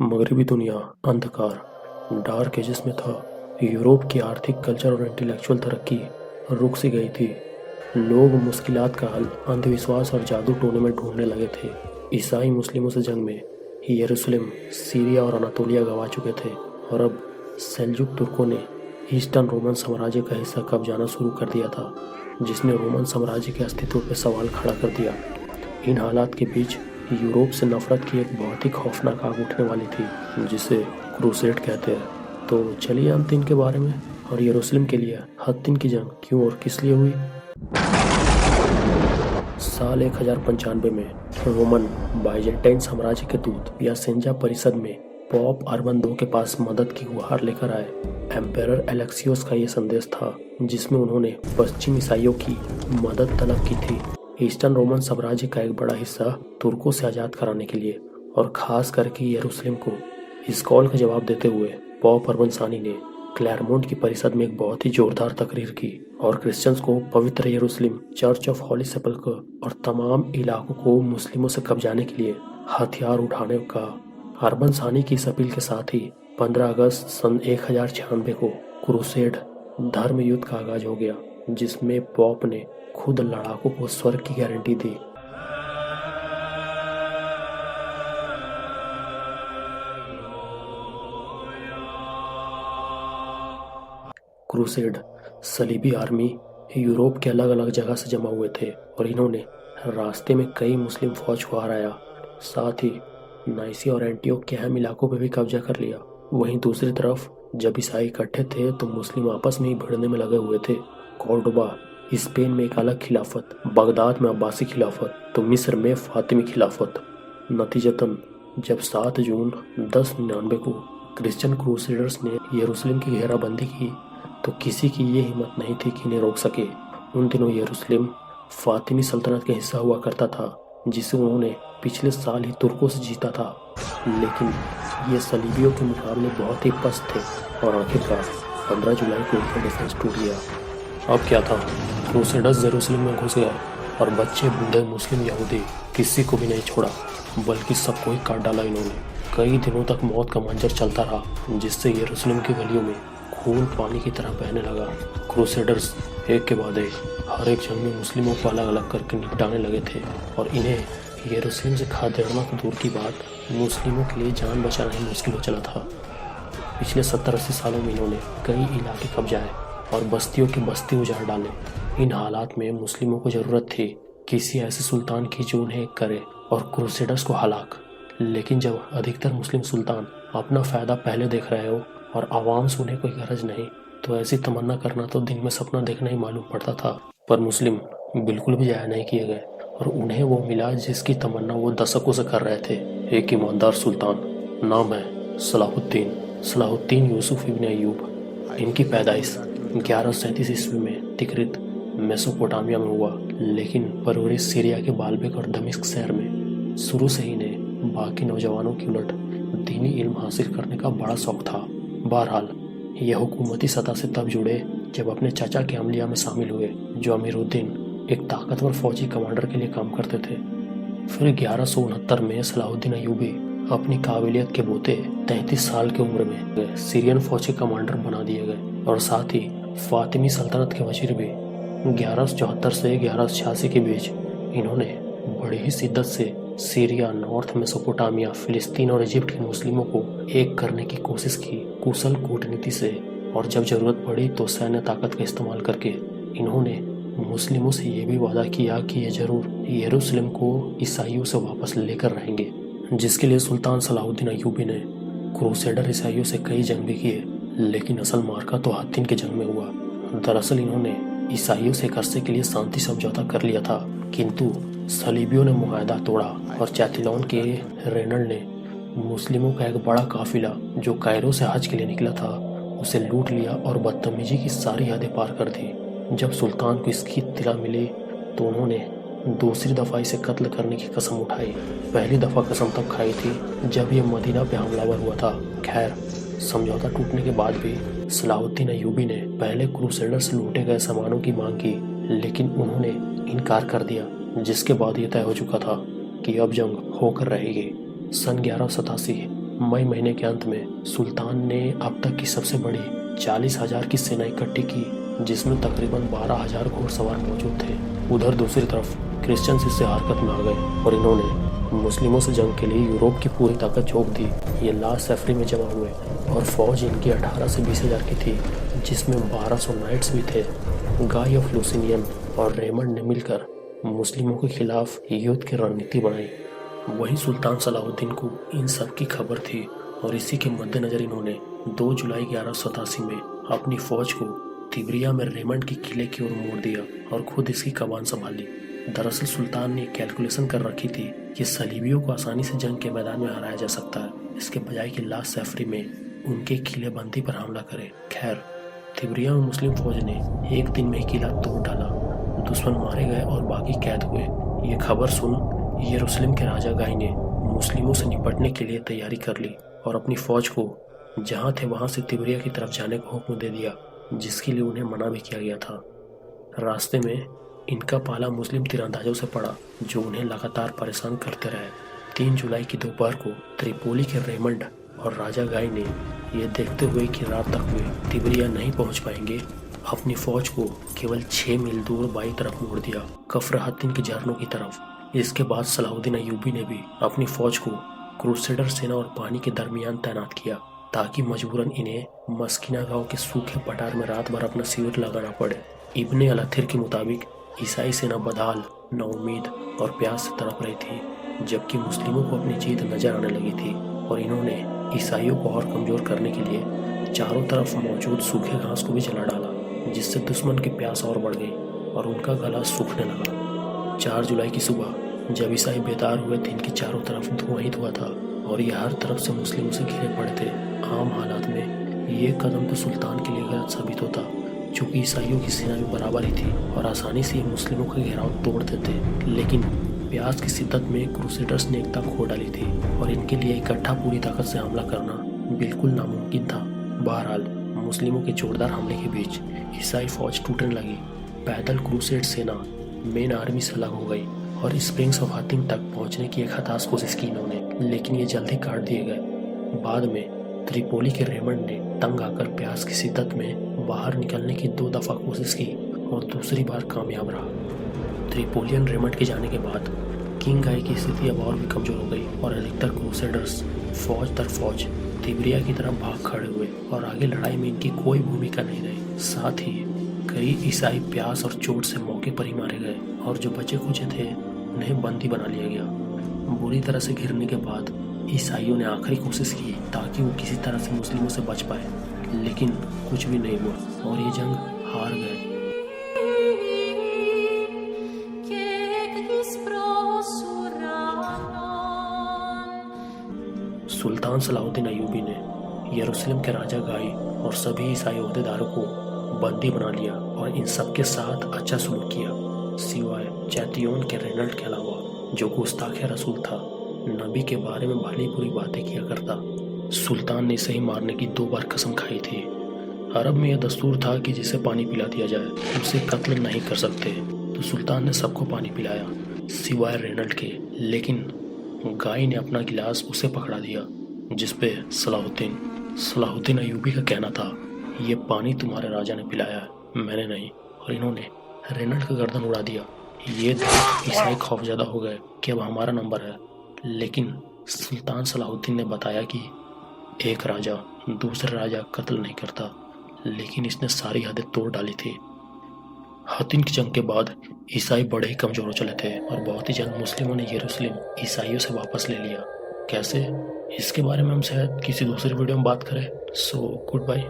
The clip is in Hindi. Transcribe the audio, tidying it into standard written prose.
मगरबी दुनिया अंधकार डार्क एजेस में था। यूरोप की आर्थिक, कल्चर और इंटेलेक्चुअल तरक्की रुक सी गई थी। लोग मुश्किलात का हल अंधविश्वास और जादू टोने में ढूंढने लगे थे। ईसाई मुस्लिमों से जंग में यरूशलेम, सीरिया और अनातोलिया गंवा चुके थे और अब सेल्जुक तुर्कों ने ईस्टर्न रोमन साम्राज्य का हिस्सा कब्जाना शुरू कर दिया था, जिसने रोमन साम्राज्य के अस्तित्व पर सवाल खड़ा कर दिया। इन हालात के बीच यूरोप से नफरत की एक बहुत ही खौफनाक आग उठने वाली थी, जिसे क्रूसेड कहते हैं। तो चलिए जानते हैं इनके बारे में और यरूशलेम के लिए हत्तिन की जंग क्यों और किस लिए हुई। साल 1095 में रोमन बाइजेंटाइन साम्राज्य के दूत यासेंजा परिषद में पॉप अर्बन II के पास मदद की गुहार लेकर आए। एम्पेरर एलेक्सियोस का ये संदेश था, जिसमें उन्होंने पश्चिम ईसाइयों की मदद तलब की थी ईस्टर्न रोमन साम्राज्य का एक बड़ा हिस्सा तुर्कों से आज़ाद कराने के लिए, और खास करके यरूशलेम को। इस कॉल का जवाब देते हुए पॉप अर्बन सानी ने क्लैरमोंट की परिषद में एक बहुत ही जोरदार तकरीर की और क्रिश्चियंस को पवित्र यरूशलेम, चर्च ऑफ हॉली सेपल्कर और तमाम इलाकों को मुस्लिमों से कब्जाने के लिए हथियार उठाने का। अर्बन सानी की इस अपील के साथ ही 15 अगस्त सन 1096 को क्रूसेड धर्म युद्ध का आगाज हो गया, जिसमें पॉप ने खुद लड़ाकों को स्वर्ग की गारंटी दी। क्रूसेड सलीबी आर्मी यूरोप के अलग अलग जगह से जमा हुए थे और इन्होंने रास्ते में कई मुस्लिम फौज को हराया। साथ ही नाइसिया और एंटियोक के अहम इलाकों पर भी कब्जा कर लिया। वहीं दूसरी तरफ जब ईसाई इकट्ठे थे तो मुस्लिम आपस में ही भिड़ने में लगे हुए थे। कॉर्डोबा स्पेन में एक अलग खिलाफत, बगदाद में अब्बासी खिलाफत, तो मिस्र में फातिमी खिलाफत। नतीजतन जब 7 जून 1099 को क्रिश्चियन क्रूसेडर्स ने यरूशलेम की घेराबंदी की तो किसी की ये हिम्मत नहीं थी कि इन्हें रोक सके। उन दिनों यरूशलेम फातिमी सल्तनत का हिस्सा हुआ करता था, जिसे उन्होंने पिछले साल ही तुर्कों से जीता था, लेकिन ये सलीबियों के मुकाबले बहुत ही पस्त थे और आखिरकार 15 जुलाई को उनका डिफेंस टूट गया। अब क्या था, क्रूसेडर्स यरूशलेम में घुस गए और बच्चे, बूढ़े, मुस्लिम, यहूदी किसी को भी नहीं छोड़ा, बल्कि सबको ही काट डाला इन्होंने। कई दिनों तक मौत का मंजर चलता रहा, जिससे यरूशलेम की गलियों में खून पानी की तरह बहने लगा। क्रूसेडर्स एक के बाद एक हर एक जंग में मुस्लिमों को अलग अलग करके निपटाने लगे थे और इन्हें यरूशलेम से खादेड़ना तो दूर की बात, मुस्लिमों के लिए जान बचाना ही मुश्किल हो चला था। पिछले 70-80 सालों में इन्होंने कई इलाके कब्जाए और बस्तियों के बस्ती उजाड़ डाले। इन हालात में मुस्लिमों को जरूरत थी किसी ऐसे सुल्तान की जो उन्हें करे और क्रूसेडर्स को हलाक। लेकिन जब अधिकतर मुस्लिम सुल्तान अपना फायदा पहले देख रहे हो और आवाम से उन्हें कोई गरज नहीं, तो ऐसी तमन्ना करना तो दिन में सपना देखना ही मालूम पड़ता था। पर मुस्लिम बिल्कुल भी जाया नहीं किए गए और उन्हें वो मिला जिसकी तमन्ना वो दशकों से कर रहे थे, एक ईमानदार सुल्तान। नाम है सलाहुद्दीन यूसुफ इब्न अय्यूब। इनकी पैदाइश 1137 ईस्वी में तिकरित मेसोपोटामिया में हुआ, लेकिन परवरिश सीरिया के बाल्बेक और दमिश्क शहर में। शुरू से ही इन्हें बाकी नौजवानों की उलट दीनी इल्म हासिल करने का बड़ा शौक था। बहरहाल यह हुकूमती सतह से तब जुड़े जब अपने चाचा के अमलिया में शामिल हुए, जो अमीरुद्दीन एक ताकतवर फौजी कमांडर के लिए काम करते थे। फिर 1169 में सलाहुद्दीन अय्यूबी अपनी काबिलियत के बोते 33 साल की उम्र में सीरियन फौज के कमांडर बना दिए गए और साथ ही फातिमी सल्तनत के वजीर भी। 1174 से 1186 के बीच इन्होंने बड़ी ही शिद्दत से सीरिया, नॉर्थ मेसोपोटामिया, फिलिस्तीन और इजिप्ट के मुस्लिमों को एक करने की कोशिश की कुशल कूटनीति से, और जब जरूरत पड़ी तो सैन्य ताकत का इस्तेमाल करके इन्होंने मुस्लिमों से ये भी वादा किया कि ये जरूर यरूशलेम को ईसाइयों से वापस लेकर रहेंगे, जिसके लिए सुल्तान सलाहुद्दीन अय्यूबी ने क्रूसेडर ईसाइयों से कई जंग भी किए, लेकिन असल मार्का तो हत्तिन के जंग में हुआ। दरअसल इन्होंने ईसाइयों से एक अरसे के लिए शांति समझौता कर लिया था, किंतु सलीबियों ने मुआहदा तोड़ा और चैथिलॉन के रेनल्ड ने मुस्लिमों का एक बड़ा काफिला जो कायरो से हज के लिए निकला था उसे लूट लिया और बदतमीजी की सारी हदें पार कर दी। जब सुल्तान को इसकी इत्तला मिली तो उन्होंने दूसरी दफ़ा इसे कत्ल करने की कसम उठाई। पहली दफ़ा कसम तब खाई थी जब यह मदीना पे हमलावर हुआ था। खैर, समझौता टूटने के बाद भी सलाहुद्दीन अय्यूबी ने पहले क्रूसेडर से लूटे गए सामानों की मांग की, लेकिन उन्होंने इनकार कर दिया, जिसके बाद ये तय हो चुका था कि अब जंग होकर रहेगी। सन 1187 मई महीने के अंत में सुल्तान ने अब तक की सबसे बड़ी 40,000 की सेना इकट्ठी की, जिसमें तकरीबन 12,000 घोड़सवार मौजूद थे। उधर दूसरी तरफ क्रिश्चियंस इससे हरकत में आ गए और इन्होंने मुस्लिमों से जंग के लिए यूरोप की पूरी ताकत झोंक दी। ये लास्ट सैफरी में जमा हुए और फौज इनकी 18 से 20,000 की थी, जिसमें 1200 नाइट्स भी थे। गाय ऑफ लुसिनियन और रेमंड ने मिलकर मुस्लिमों के खिलाफ युद्ध की रणनीति बनाई। वहीं सुल्तान सलाहुद्दीन को इन सब की खबर थी और इसी के मद्देनजर इन्होंने 2 जुलाई 1187 में अपनी फौज को तिब्रिया में रेमंड के किले की ओर मोड़ दिया और खुद इसकी कमान संभाली। दरअसल सुल्तान ने कैलकुलेशन कर रखी थी कि सलीबियों को आसानी से जंग के मैदान में हराया जा सकता है, इसके बजाय कि लास्ट सैफरी में उनके किलेबंदी पर हमला करे। खैर, तिब्रिया में मुस्लिम फौज ने एक दिन में ही किला तोड़ डाला, दुश्मन मारे गए और बाकी कैद हुए। ये खबर सुन यरूशलेम के राजा गाय ने मुस्लिमों से निपटने के लिए तैयारी कर ली और अपनी फौज को जहाँ थे वहाँ से तिब्रिया की तरफ जाने का हुक्म दे दिया, जिसके लिए उन्हें मना भी किया गया था। रास्ते में इनका पाला मुस्लिम तीरंदाजों से पड़ा, जो उन्हें लगातार परेशान करते रहे। 3 जुलाई की दोपहर को त्रिपोली के रेमंड और राजा गाय ने यह देखते हुए कि रात तक वे तिब्रिया नहीं पहुंच पाएंगे, अपनी फौज को केवल 6 मील दूर बाई तरफ मोड़ दिया, कफ्र हत्तीन के झरनों की तरफ। इसके बाद सलाहुद्दीन अय्यूबी ने भी अपनी फौज को क्रूसेडर सेना और पानी के दरमियान तैनात किया, ताकि मजबूरन इन्हें मस्किना गांव के सूखे पठार में रात भर अपना शिविर लगाना पड़े। इब्ने अल-अथीर के मुताबिक ईसाई सेना बदहाल, नाउम्मीद और प्यास से तड़प रही थी, जबकि मुस्लिमों को अपनी जीत नजर आने लगी थी और इन्होंने ईसाइयों को और कमजोर करने के लिए चारों तरफ मौजूद सूखे घास को भी जला डाला, जिससे दुश्मन की प्यास और बढ़ गई और उनका गला सूखने लगा। 4 जुलाई की सुबह जब ईसाई बेदार हुए थे, इनके चारों तरफ धुआं ही धुआं था और ये हर तरफ से मुस्लिमों से घिरे पड़े थे। आम हालात में ये कदम तो सुल्तान के लिए गलत साबित होता, चूँकि ईसाइयों की सेना भी बराबर ही थी और आसानी से ये मुस्लिमों का घेराव तोड़ देते। लेकिन प्यास की शिद्दत में क्रूसेडर्स ने एकता खो डाली थी और इनके लिए इकट्ठा पूरी ताकत से हमला करना बिल्कुल नामुमकिन था। बहरहाल, मुस्लिमों के जोरदार हमले के बीच ईसाई फौज टूटने लगी। पैदल क्रूसेड सेना मेन आर्मी से अलग हो गई और स्प्रिंग्स ऑफ हत्तीन तक पहुंचने की एक हताश कोशिश की इन्होंने, लेकिन ये जल्दी काट दिए गए। बाद में त्रिपोली के रेमंड ने तंग आकर प्यास की शिद्दत में बाहर निकलने की 2 दफा कोशिश की और दूसरी बार कामयाब रहा। त्रिपोलियन रेमंड के जाने के बाद किंग गाय की स्थिति अब और भी कमजोर हो गई और अधिकतर क्रूसेडर्स फौज दर फौज तिब्रिया की तरफ भाग खड़े हुए और आगे लड़ाई में इनकी कोई भूमिका नहीं रही। साथ ही कई ईसाई प्यास और चोट से मौके पर ही मारे गए और जो बचे खुचे थे उन्हें बंदी बना लिया गया। बुरी तरह से घिरने के बाद ईसाइयों ने आखिरी कोशिश की ताकि वो किसी तरह से मुस्लिमों से बच पाए, लेकिन कुछ भी नहीं हुआ और ये जंग हार गए। सुल्तान सलाहुद्दीन अय्यूबी ने यरूशलेम के राजा गाय और सभी ईसाई ओहदेदारों को बंदी बना लिया और इन सब के साथ अच्छा सलूक किया, सिवाय चैतियोन के रेनल्ड के अलावा, जो गुस्ताखे रसूल था, नबी के बारे में भली बुरी बातें किया करता। सुल्तान ने इसे ही मारने की 2 बार कसम खाई थी। अरब में यह दस्तूर था कि जिसे पानी पिला दिया जाए उसे कत्ल नहीं कर सकते, तो सुल्तान ने सबको पानी पिलाया सिवाय रेनल्ड के। लेकिन गाय ने अपना गिलास उसे पकड़ा दिया, जिसपे सलाहुद्दीन अय्यूबी का कहना था, ये पानी तुम्हारे राजा ने पिलाया है, मैंने नहीं, और इन्होंने रेनल्ड का गर्दन उड़ा दिया। ये देख ईसाई खौफजदा हो गए कि अब हमारा नंबर है। लेकिन सुल्तान सलाहुद्दीन ने बताया कि एक राजा दूसरे राजा कत्ल नहीं करता, लेकिन इसने सारी हदें तोड़ डाली थी। हत्तीन की जंग के बाद ईसाई बड़े ही कमजोर हो चले थे और बहुत ही जल्द मुस्लिमों ने यरूशलेम ईसाइयों से वापस ले लिया। कैसे, इसके बारे में हम शायद किसी दूसरे वीडियो में बात करें। So good bye.